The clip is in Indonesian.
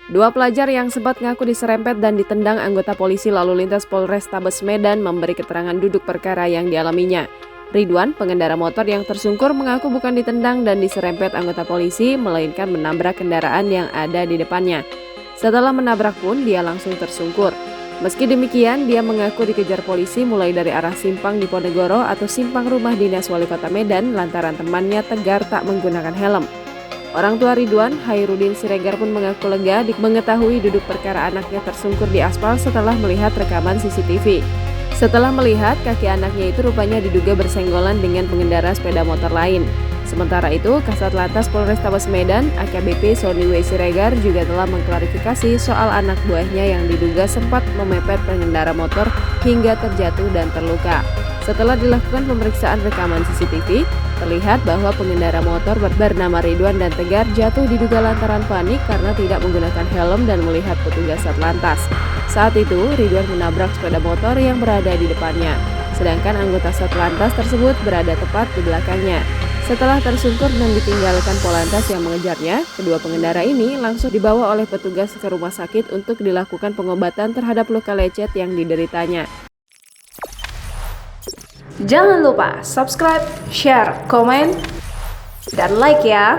Dua pelajar yang sempat ngaku diserempet dan ditendang anggota polisi lalu lintas Polrestabes Medan memberi keterangan duduk perkara yang dialaminya. Ridwan, pengendara motor yang tersungkur, mengaku bukan ditendang dan diserempet anggota polisi, melainkan menabrak kendaraan yang ada di depannya. Setelah menabrak pun, dia langsung tersungkur. Meski demikian, dia mengaku dikejar polisi mulai dari arah simpang Diponegoro atau simpang rumah dinas wali kota Medan lantaran temannya tegar tak menggunakan helm. Orang tua Ridwan, Hairudin Siregar pun mengaku lega mengetahui duduk perkara anaknya tersungkur di aspal setelah melihat rekaman CCTV. Setelah melihat, kaki anaknya itu rupanya diduga bersenggolan dengan pengendara sepeda motor lain. Sementara itu, Kasat Lantas Polrestabes Medan, AKBP Sony W. Siregar juga telah mengklarifikasi soal anak buahnya yang diduga sempat memepet pengendara motor hingga terjatuh dan terluka. Setelah dilakukan pemeriksaan rekaman CCTV, terlihat bahwa pengendara motor bernama Ridwan dan Tegar jatuh diduga lantaran panik karena tidak menggunakan helm dan melihat petugas Satlantas. Saat itu, Ridwan menabrak sepeda motor yang berada di depannya, sedangkan anggota Satlantas tersebut berada tepat di belakangnya. Setelah tersungkur dan ditinggalkan Polantas yang mengejarnya, kedua pengendara ini langsung dibawa oleh petugas ke rumah sakit untuk dilakukan pengobatan terhadap luka lecet yang dideritanya. Jangan lupa subscribe, share, komen, dan like ya!